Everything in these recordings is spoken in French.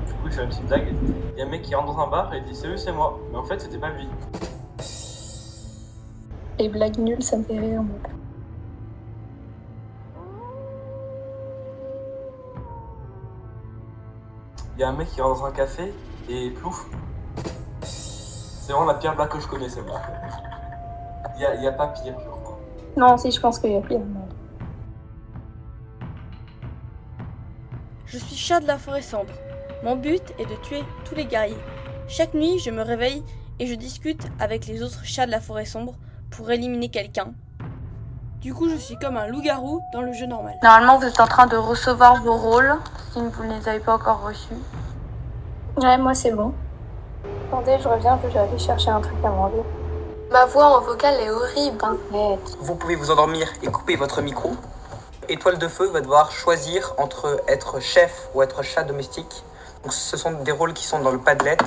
Du coup, je fais une petite blague. Il y a un mec qui rentre dans un bar et dit salut, c'est moi. Mais en fait, c'était pas lui. Les blagues nulles, ça me fait rire. Donc. Il y a un mec qui rentre dans un café et plouf. C'est vraiment la pire blague que je connais, celle-là. Il y a pas pire, je crois. Non, si, je pense qu'il y a pire. Je suis chat de la forêt sombre. Mon but est de tuer tous les guerriers. Chaque nuit, je me réveille et je discute avec les autres chats de la forêt sombre pour éliminer quelqu'un. Du coup, je suis comme un loup-garou dans le jeu normal. Normalement, vous êtes en train de recevoir vos rôles, si vous ne les avez pas encore reçus. Ouais, moi c'est bon. Attendez, je reviens, je vais aller chercher un truc à manger. Ma voix en vocal est horrible. Vous pouvez vous endormir et couper votre micro. Étoile de Feu va devoir choisir entre être chef ou être chat domestique. Donc, ce sont des rôles qui sont dans le Padlet.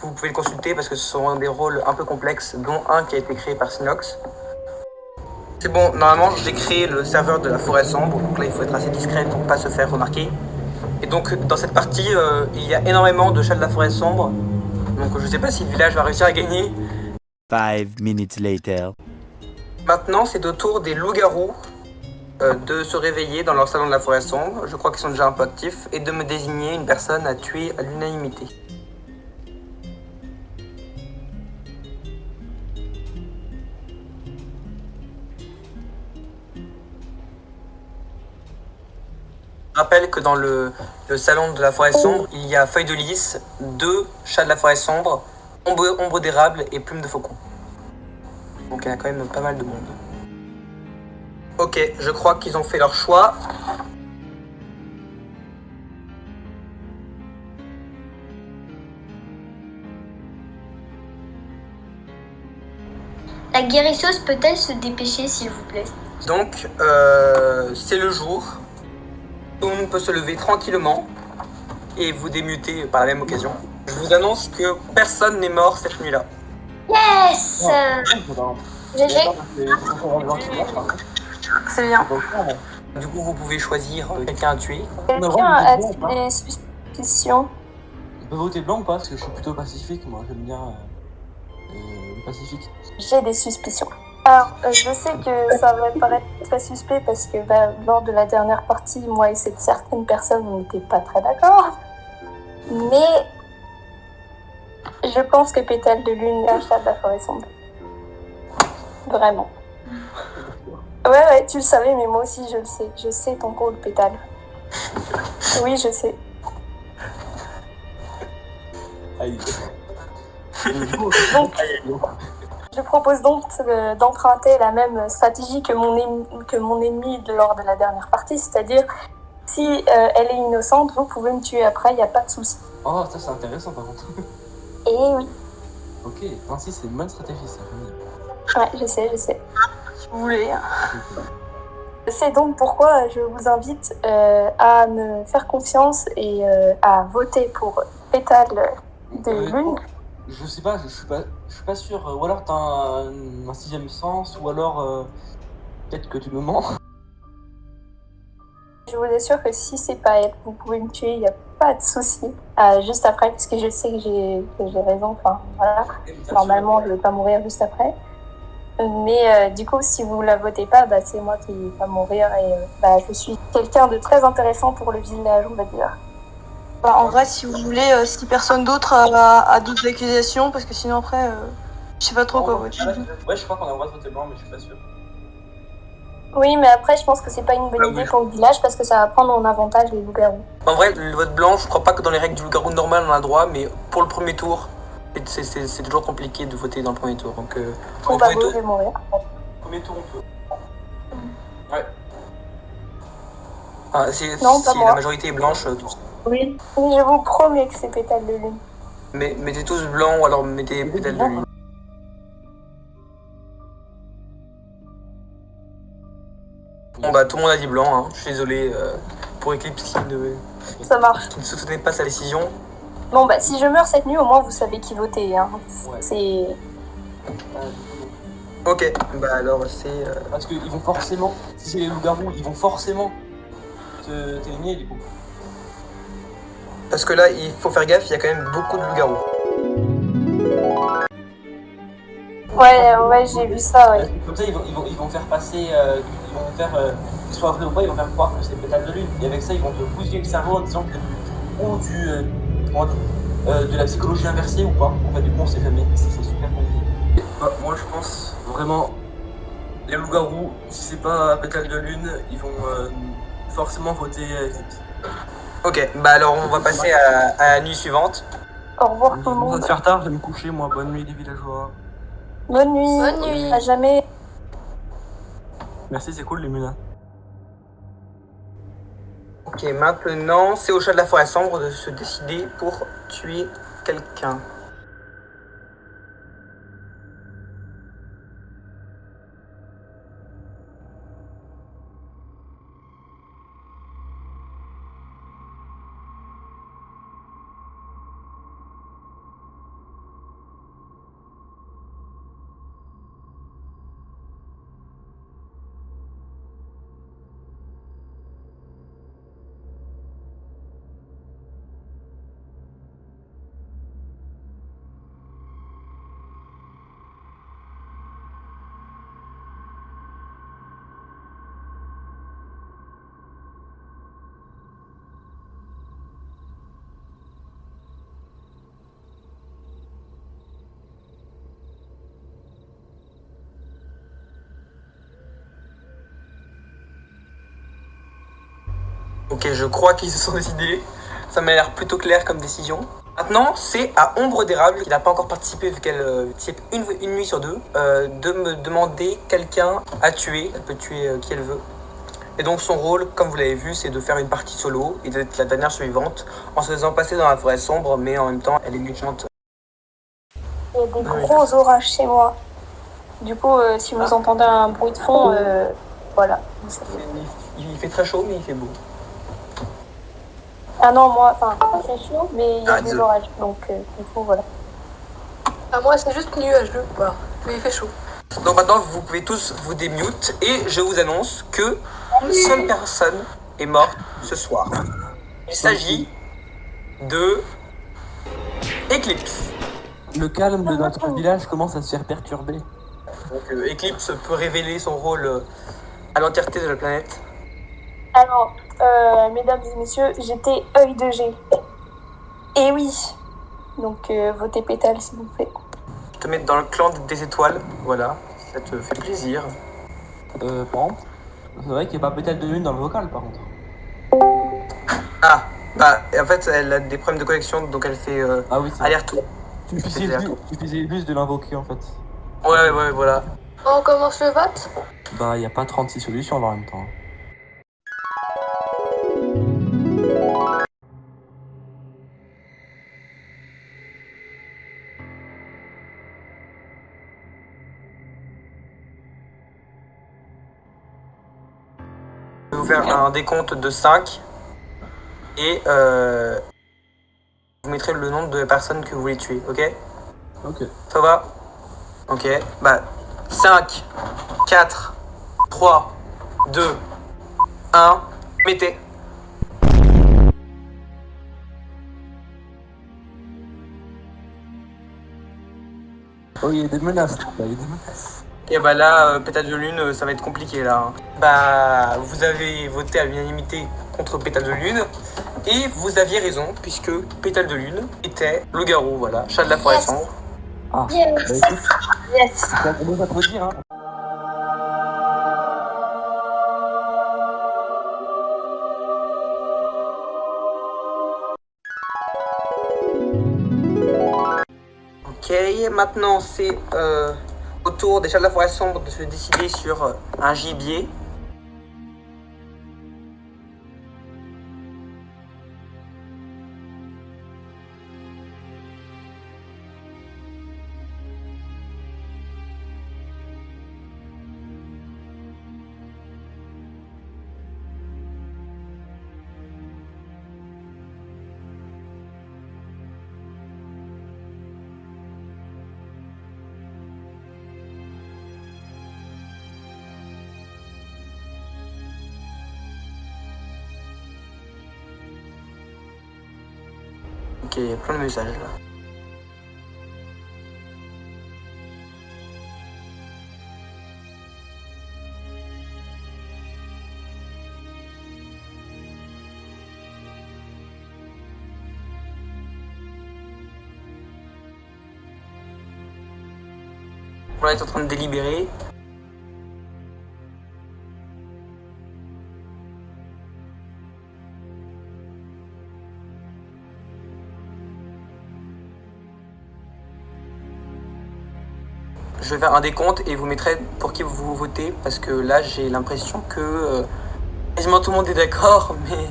Vous pouvez le consulter parce que ce sont des rôles un peu complexes, dont un qui a été créé par Sinox. C'est bon, normalement j'ai créé le serveur de la forêt sombre, donc là il faut être assez discret pour ne pas se faire remarquer. Et donc dans cette partie, il y a énormément de chats de la forêt sombre. Donc je sais pas si le village va réussir à gagner. 5 minutes later. Maintenant c'est au tour des loups-garous de se réveiller dans leur salon de la forêt sombre, je crois qu'ils sont déjà un peu actifs, et de me désigner une personne à tuer à l'unanimité. Je rappelle que dans le salon de la forêt sombre, il y a Feuille de Lys, 2 chats de la forêt sombre, ombre d'érable et plume de faucon. Donc il y a quand même pas mal de monde. Ok, je crois qu'ils ont fait leur choix. La guérisseuse peut-elle se dépêcher, s'il vous plaît? Donc, c'est le jour. Tout le monde peut se lever tranquillement et vous démuter par la même occasion. Je vous annonce que personne n'est mort cette nuit-là. Yes! GG. C'est bien. Du coup, vous pouvez choisir quelqu'un à tuer. Quelqu'un a-t-il des suspicions? On peut voter blanc ou pas? Parce que je suis plutôt pacifique, moi. J'aime bien le pacifique. J'ai des suspicions. Alors, je sais que ça va paraître très suspect parce que lors de la dernière partie, moi et cette certaine personne, on n'était pas très d'accord. Mais je pense que Pétale de Lune est un chat de la forêt sombre. Vraiment. Ouais, tu le savais, mais moi aussi je le sais. Je sais ton rôle, Pétale. Oui, je sais. Aïe. Donc, je propose donc d'emprunter la même stratégie que mon ennemi lors de la dernière partie, c'est-à-dire si elle est innocente, vous pouvez me tuer après, il n'y a pas de souci. Oh, ça c'est intéressant par contre. Et oui. Ok, ainsi c'est une bonne stratégie ça. Ouais, je sais. Si vous voulez. C'est donc pourquoi je vous invite à me faire confiance et à voter pour Pétale de Lune. Je sais pas, je suis pas sûr. Ou alors t'as un sixième sens, ou alors peut-être que tu me mens. Je vous assure que si c'est pas elle, vous pouvez me tuer, il n'y a pas de souci. Juste après, parce que je sais que j'ai raison. Enfin, voilà. Normalement, je ne vais pas mourir juste après. Mais du coup, si vous la votez pas, c'est moi qui vais mourir et je suis quelqu'un de très intéressant pour le village, on va dire. En vrai, si vous voulez, si personne d'autre a d'autres accusations, parce que sinon après, je sais pas trop quoi voter. Ouais, je crois qu'on a le droit de voter blanc, mais je suis pas sûr. Oui, mais après, je pense que c'est pas une bonne idée pour le village parce que ça va prendre en avantage les loups-garous. En vrai, le vote blanc, je crois pas que dans les règles du loup-garou normal on a le droit, mais pour le premier tour, c'est toujours compliqué de voter dans le premier tour. Donc, On va je vais mourir. Premier tour, on peut. Ouais. Ah, si moi. La majorité est blanche, tous. Oui, je vous promets que c'est Pétale de Lune. Mais mettez tous blanc ou alors mettez Pétale de Lune. Bon tout le monde a dit blanc, hein. Je suis désolé pour Eclipse Ça marche. qui ne soutenait pas sa décision. Bon si je meurs cette nuit, au moins vous savez qui voter. Hein. Ouais. C'est... Ok, alors c'est... Parce qu'ils vont forcément, si c'est les loups-garous, ils vont forcément t'éliminer du coup. Parce que là, il faut faire gaffe, il y a quand même beaucoup de loups-garous. Ouais, j'ai vu ça, ouais. Comme ça, ils vont faire passer, ils vont faire, qu'ils soient vrais ou pas, ils vont faire croire que c'est pétale de lune. Et avec ça, ils vont te bousiller le cerveau en disant que ou comment dire, de la psychologie inversée ou pas. En fait, du coup, on sait jamais. C'est super compliqué. Bah, moi, je pense vraiment, les loups-garous, si c'est pas pétale de lune, ils vont forcément voter Eclipse. Ok, bah alors on va passer à la nuit suivante. Au revoir tout le Ça va monde. te faire tard, je vais me coucher, moi. Bonne nuit, les villageois. Bonne nuit. Bonne nuit. À jamais. Merci, c'est cool, les mulas. Ok, maintenant, c'est au chat de la forêt sombre de se décider pour tuer quelqu'un. Ok, je crois qu'ils se sont décidés. Ça m'a l'air plutôt clair comme décision. Maintenant, c'est à Ombre d'Érable, qui n'a pas encore participé vu qu'elle participe une nuit sur deux, de me demander quelqu'un à tuer. Elle peut tuer qui elle veut. Et donc son rôle, comme vous l'avez vu, c'est de faire une partie solo et d'être la dernière survivante en se faisant passer dans la forêt sombre, mais en même temps, elle est méchante. Il y a des gros orages chez moi. Du coup, si vous entendez un bruit de fond, voilà. Il fait très chaud, mais il fait beau. Ah non, moi, enfin, c'est chaud, mais il y a des désolé. orages. Donc, du coup, voilà. Ah, moi, c'est juste nuageux, voilà. Mais il fait chaud. Donc maintenant, vous pouvez tous vous démute et je vous annonce que une seule personne est morte ce soir. Il s'agit de Eclipse. Le calme de notre village commence à se faire perturber. Donc Eclipse peut révéler son rôle à l'entièreté de la planète. Alors, mesdames et messieurs, j'étais œil de G. Et oui. Donc, votez pétale, s'il vous plaît. Je te mets dans le clan des étoiles, voilà, ça te fait plaisir. Par contre, c'est vrai qu'il n'y a pas pétale de lune dans le vocal, par contre. Ah, bah en fait elle a des problèmes de connexion donc elle fait Ah oui, c'est vrai. aller-retour. Suffisait juste de l'invoquer, en fait. Ouais, voilà. On commence le vote? Bah, il n'y a pas 36 solutions en même temps. Je vais vous faire un décompte de 5 et vous mettrez le nom de la personne que vous voulez tuer, ok? Ok. Ça va? Ok, bah 5, 4, 3, 2, 1, mettez. Oh, il y a des menaces, là, il y a des menaces. Et bah là, pétale de lune, ça va être compliqué là. Hein. Bah, vous avez voté à l'unanimité contre pétale de lune. Et vous aviez raison, puisque pétale de lune était le garou, voilà, chat de la forêt sombre. Ah, Yes. bah écoute, Yes. on va te dire, hein. Ok, maintenant c'est au tour des chats de la forêt sombre de se décider sur un gibier. Ok, il y a plein de messages là. On est en train de délibérer. Je vais faire un décompte et vous mettrez pour qui vous votez parce que là j'ai l'impression que quasiment tout le monde est d'accord, mais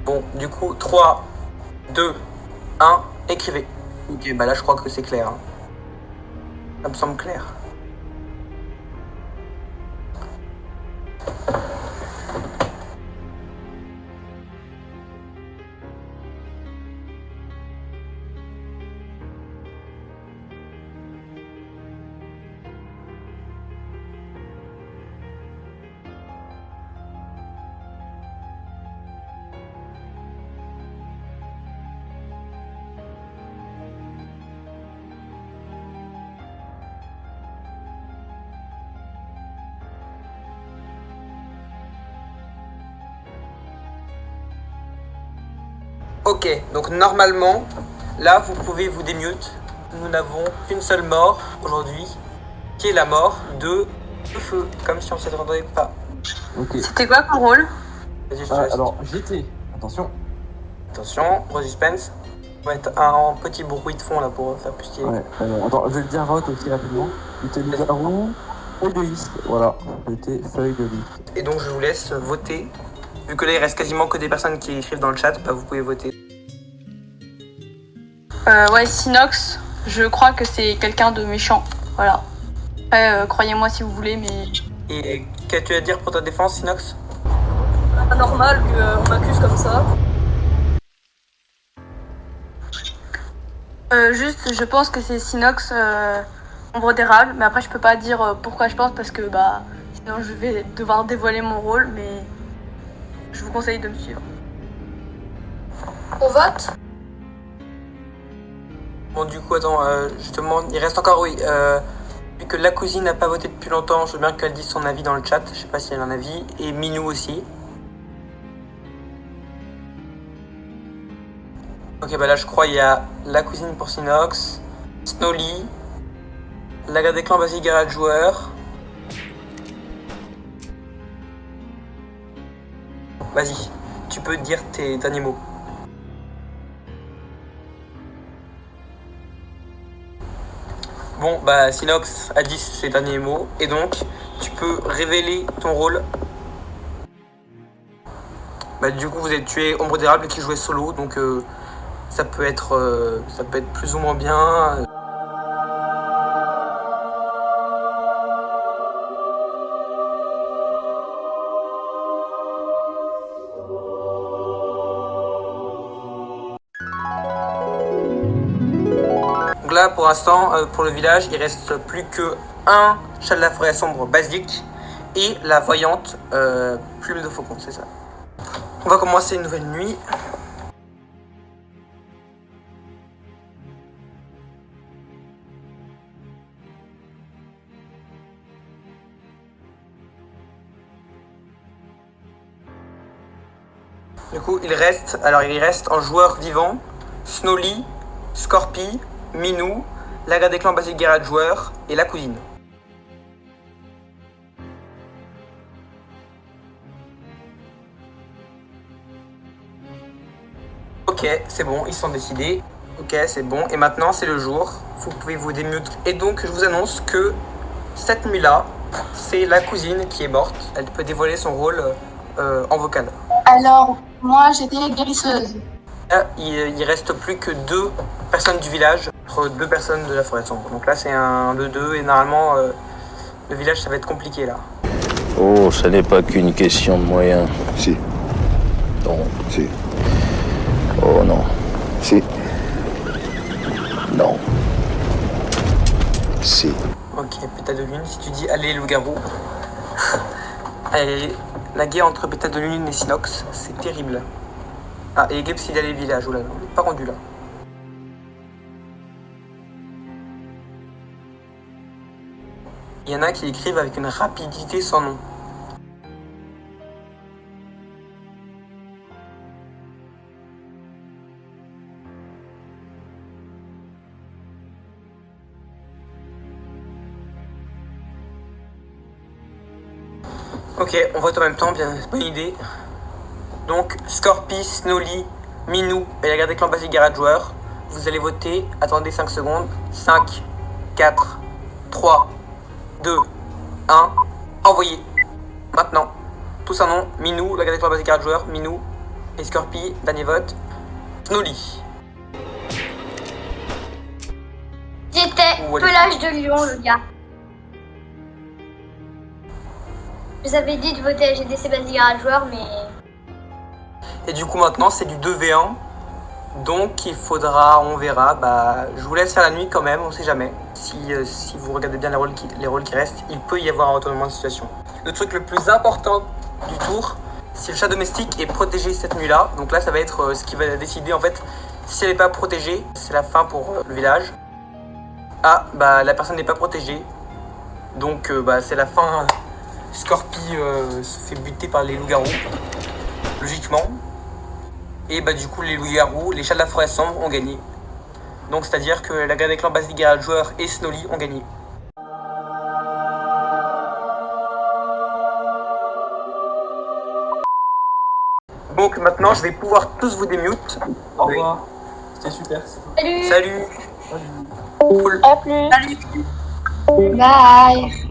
bon, du coup 3, 2, 1, écrivez. Ok, bah là je crois que c'est clair. Ça me semble clair. Ok, donc normalement, là vous pouvez vous démute. Nous n'avons qu'une seule mort aujourd'hui, qui est la mort de Feu, comme si on ne s'attendait pas. Ok. C'était quoi ton rôle? Vas-y, je te laisse. Alors, j'étais. Attention. Attention, gros suspense. On va mettre un petit bruit de fond là pour faire plus stylé. Ouais, attends, je vais le dire vote aussi rapidement. J'étais loup-garou, feuille de liste. Voilà, j'étais feuille de liste. Et donc je vous laisse voter. Vu que là il reste quasiment que des personnes qui écrivent dans le chat, bah vous pouvez voter. Ouais, Sinox, je crois que c'est quelqu'un de méchant. Voilà. Après, croyez-moi si vous voulez, mais... Et qu'as-tu à dire pour ta défense, Sinox? Pas normal qu'on m'accuse comme ça. Juste, je pense que c'est Sinox, ombre d'érable, mais après je peux pas dire pourquoi je pense parce que bah sinon je vais devoir dévoiler mon rôle, mais je vous conseille de me suivre. On vote? Bon du coup attends, je te demande, il reste encore oui. Vu que la cousine n'a pas voté depuis longtemps, je veux bien qu'elle dise son avis dans le chat, je sais pas si elle a un avis, et Minou aussi. Ok bah là je crois il y a la cousine pour Sinox, Snowly, la garde des clans Basic Garage Joueur. Vas-y, tu peux dire tes derniers mots. Bon, bah Sinox a dit ses derniers mots, et donc tu peux révéler ton rôle. Bah du coup vous êtes tué Ombre d'érable qui jouait solo, donc ça peut être plus ou moins bien. Donc là, pour l'instant, pour le village, il reste plus que un chat de la forêt sombre basique et la voyante plume de faucon, c'est ça. On va commencer une nouvelle nuit. Du coup, il reste en joueurs vivants Snowly, Scorpy, Minou, la garde des clans Basic Garage Joueur et la cousine. Ok, c'est bon, ils sont décidés. Ok, c'est bon. Et maintenant, c'est le jour. Vous pouvez vous démute. Et donc, je vous annonce que cette nuit-là, c'est la cousine qui est morte. Elle peut dévoiler son rôle en vocal. Alors, moi, j'étais guérisseuse. Là, il reste plus que 2 personnes du village entre 2 personnes de la forêt sombre. Donc là, c'est un 2-2 et normalement, le village, ça va être compliqué là. Oh, ça n'est pas qu'une question de moyens. Si. Non. Si. Oh non. Si. Non. Si. Ok, pétale de lune, si tu dis allez loup-garou. Allez, la guerre entre pétale de lune et Sinox, c'est terrible. Ah, et Gibbs, il a les villages. Oh là là, on n'est pas rendu là. Il y en a qui écrivent avec une rapidité sans nom. Ok, on vote en même temps, bien, bonne idée. Donc, Scorpi, Snowly, Minou et la garde des clans basique garage joueur. Vous allez voter, attendez 5 secondes. 5, 4, 3, 2, 1. Envoyez. Maintenant. Tous un nom. Minou, la garde des clans basique garage joueur. Minou et Scorpi, dernier vote. Snowly. J'étais pelage de lion, le gars. Je vous avais dit de voter à GDC Basique Garage Joueur, mais... Et du coup maintenant c'est du 2v1. Donc il faudra, on verra, bah je vous laisse faire la nuit quand même, on sait jamais. Si vous regardez bien les rôles qui restent, il peut y avoir un retournement de situation. Le truc le plus important du tour, si le chat domestique est protégé cette nuit-là, donc là ça va être ce qui va décider en fait, si elle n'est pas protégée, c'est la fin pour le village. Ah, bah la personne n'est pas protégée, donc bah c'est la fin. Scorpi se fait buter par les loups-garous, logiquement. Et bah du coup les loups-garous, les chats de la forêt sombre ont gagné. Donc c'est-à-dire que la garde des clans basique garage joueur et Snowly ont gagné. Donc maintenant je vais pouvoir tous vous démute. Au revoir. C'était super. Salut. Salut. Salut. Cool. À plus. Salut. Bye.